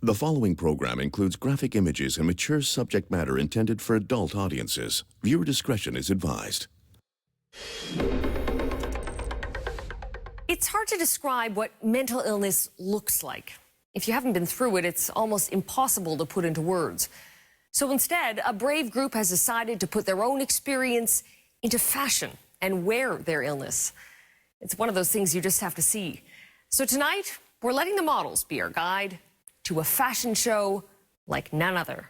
The following program includes graphic images and mature subject matter intended for adult audiences. Viewer discretion is advised. It's hard to describe what mental illness looks like. If you haven't been through it, it's almost impossible to put into words. So instead, a brave group has decided to put their own experience into fashion and wear their illness. It's one of those things you just have to see. So tonight, we're letting the models be our guide to a fashion show like none other.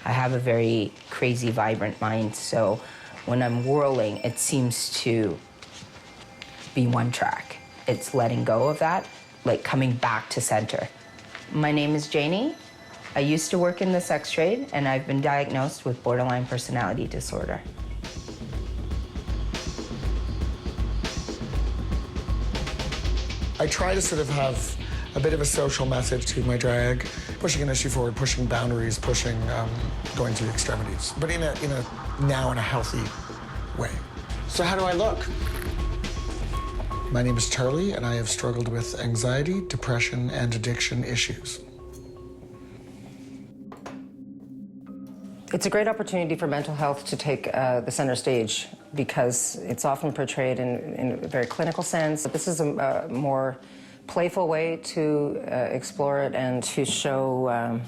I have a very crazy, vibrant mind, so when I'm whirling, it seems to be one track. It's letting go of that, like coming back to center. My name is Janie. I used to work in the sex trade, and I've been diagnosed with borderline personality disorder. I try to sort of have a bit of a social message to my drag, pushing an issue forward, pushing boundaries, going to extremities, but in a healthy way. So how do I look? My name is Charlie, and I have struggled with anxiety, depression, and addiction issues. It's a great opportunity for mental health to take the center stage because it's often portrayed in a very clinical sense. This is a more playful way to explore it and to show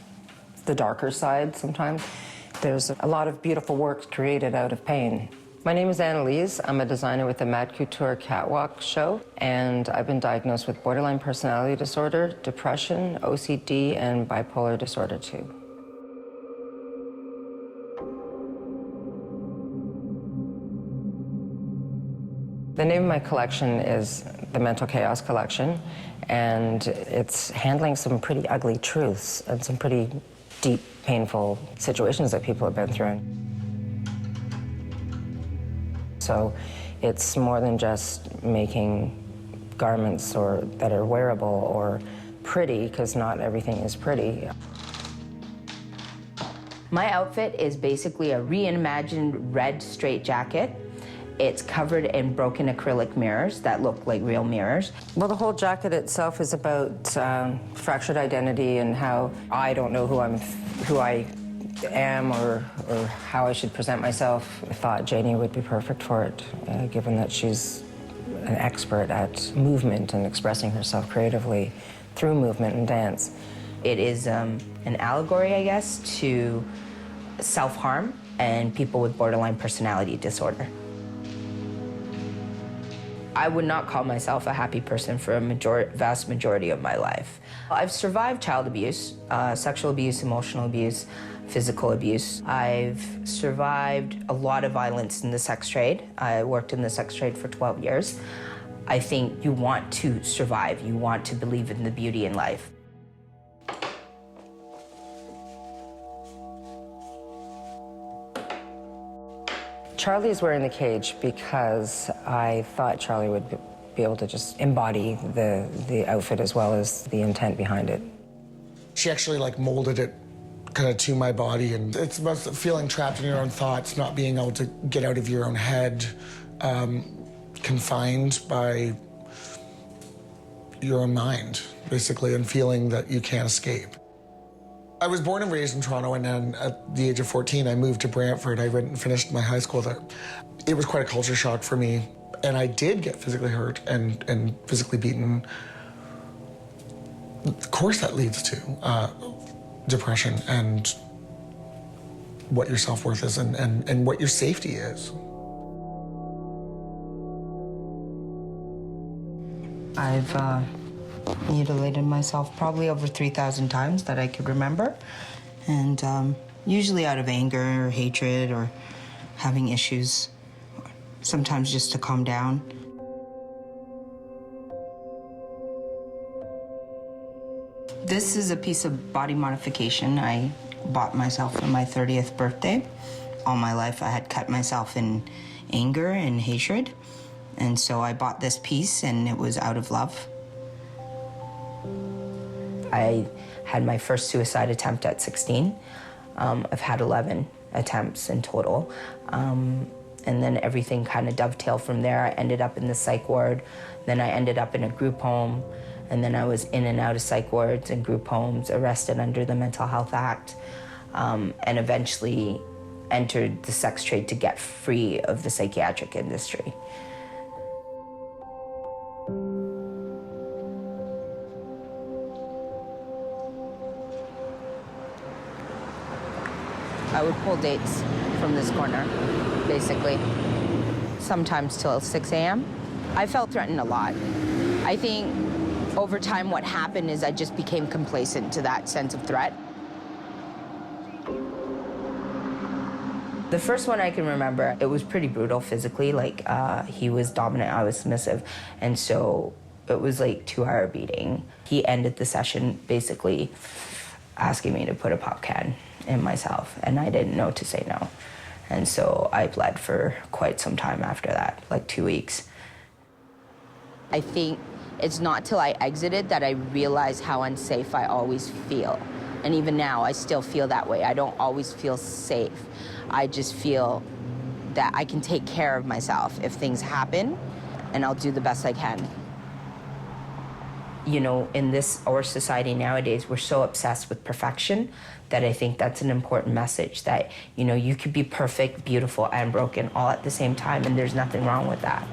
the darker side sometimes. There's a lot of beautiful work created out of pain. My name is Annalise. I'm a designer with the Mad Couture Catwalk show, and I've been diagnosed with borderline personality disorder, depression, OCD, and bipolar disorder too. The name of my collection is the Mental Chaos Collection, and it's handling some pretty ugly truths and some pretty deep, painful situations that people have been through. So it's more than just making garments that are wearable or pretty, because not everything is pretty. My outfit is basically a reimagined red straitjacket. It's covered in broken acrylic mirrors that look like real mirrors. Well, the whole jacket itself is about fractured identity and how I don't know who I am or how I should present myself. I thought Janie would be perfect for it, given that she's an expert at movement and expressing herself creatively through movement and dance. It is an allegory, I guess, to self-harm and people with borderline personality disorder. I would not call myself a happy person for a vast majority of my life. I've survived child abuse, sexual abuse, emotional abuse, physical abuse. I've survived a lot of violence in the sex trade. I worked in the sex trade for 12 years. I think you want to survive. You want to believe in the beauty in life. Charlie is wearing the cage because I thought Charlie would be able to just embody the outfit as well as the intent behind it. She actually molded it kind of to my body, and it's about feeling trapped in your own thoughts, not being able to get out of your own head, confined by your own mind, basically, and feeling that you can't escape. I was born and raised in Toronto, and then at the age of 14, I moved to Brantford. I finished my high school there. It was quite a culture shock for me, and I did get physically hurt and physically beaten. Of course, that leads to depression and what your self-worth is and what your safety is. I've mutilated myself probably over 3,000 times that I could remember, and usually out of anger or hatred or having issues, sometimes just to calm down. This is a piece of body modification I bought myself for my 30th birthday. All my life I had cut myself in anger and hatred. And so I bought this piece, and it was out of love. I had my first suicide attempt at 16. I've had 11 attempts in total. And then everything kind of dovetailed from there. I ended up in the psych ward. Then I ended up in a group home. And then I was in and out of psych wards and group homes, arrested under the Mental Health Act, and eventually entered the sex trade to get free of the psychiatric industry. I would pull dates from this corner, basically, sometimes till 6 a.m. I felt threatened a lot. I think over time what happened is I just became complacent to that sense of threat. The first one I can remember, it was pretty brutal physically. Like, he was dominant, I was submissive, and so it was like 2-hour beating. He ended the session basically asking me to put a pop can in myself, and I didn't know to say no. And so I bled for quite some time after that, like 2 weeks. I think it's not till I exited that I realized how unsafe I always feel. And even now, I still feel that way. I don't always feel safe. I just feel that I can take care of myself if things happen, and I'll do the best I can. You know, in our society nowadays, we're so obsessed with perfection that I think that's an important message, that, you know, you could be perfect, beautiful, and broken all at the same time, and there's nothing wrong with that.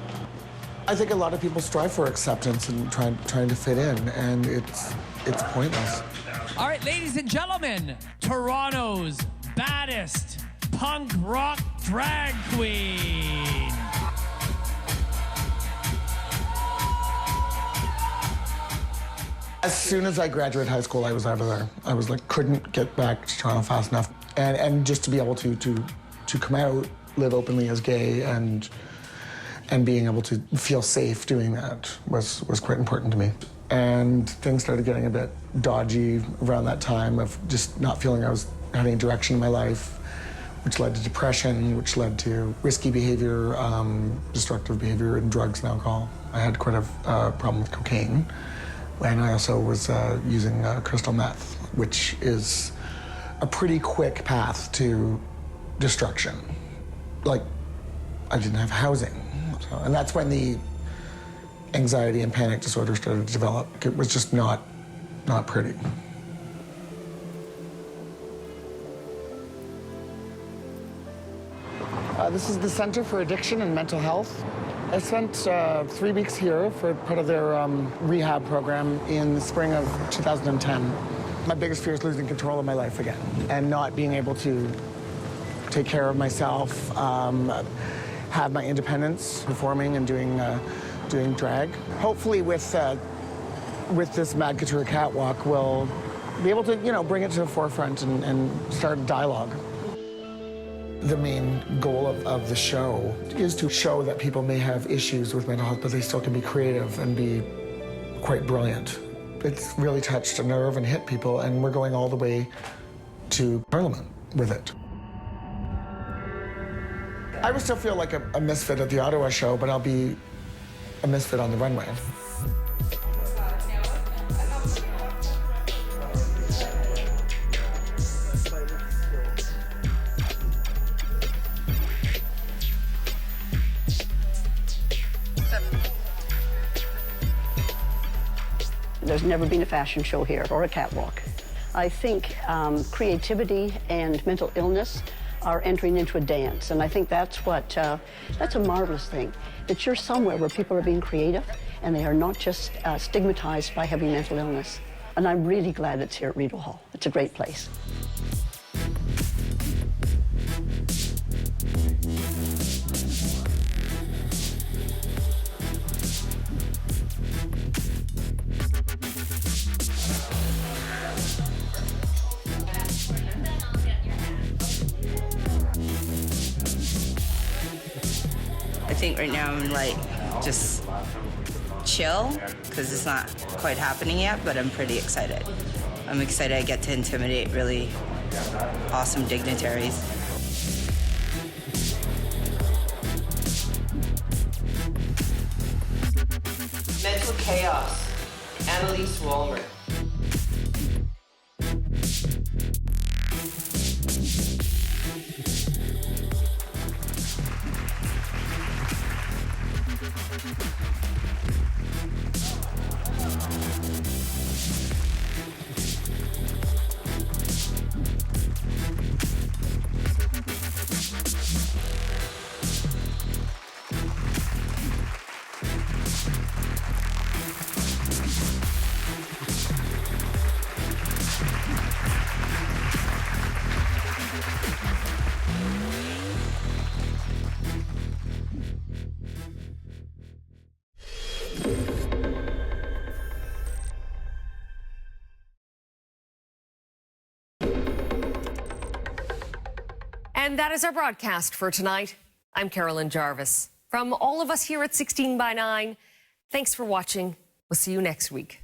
I think a lot of people strive for acceptance and trying to fit in, and it's pointless. All right, ladies and gentlemen, Toronto's baddest punk rock drag queen. As soon as I graduated high school, I was out of there. I was like, couldn't get back to Toronto fast enough. And just to be able to come out, live openly as gay, and being able to feel safe doing that was quite important to me. And things started getting a bit dodgy around that time of just not feeling I was having a direction in my life, which led to depression, which led to risky behavior, destructive behavior, and drugs and alcohol. I had quite a problem with cocaine. And I also was using crystal meth, which is a pretty quick path to destruction. Like, I didn't have housing. So, and that's when the anxiety and panic disorder started to develop. It was just not pretty. This is the Center for Addiction and Mental Health. I spent 3 weeks here for part of their rehab program in the spring of 2010. My biggest fear is losing control of my life again and not being able to take care of myself, have my independence, performing and doing drag. Hopefully with this Mad Couture catwalk, we'll be able to, you know, bring it to the forefront and start a dialogue. The main goal of the show is to show that people may have issues with mental health, but they still can be creative and be quite brilliant. It's really touched a nerve and hit people, and we're going all the way to Parliament with it. I would still feel like a misfit at the Ottawa show, but I'll be a misfit on the runway. There's never been a fashion show here or a catwalk. I think creativity and mental illness are entering into a dance, and I think that's a marvelous thing, that you're somewhere where people are being creative and they are not just stigmatized by having mental illness. And I'm really glad it's here at Rideau Hall. It's a great place. I think right now I'm like just chill because it's not quite happening yet, but I'm pretty excited. I'm excited I get to intimidate really awesome dignitaries. chaos. Annalise Walmer. And that is our broadcast for tonight. I'm Carolyn Jarvis. From all of us here at 16 by 9, thanks for watching. We'll see you next week.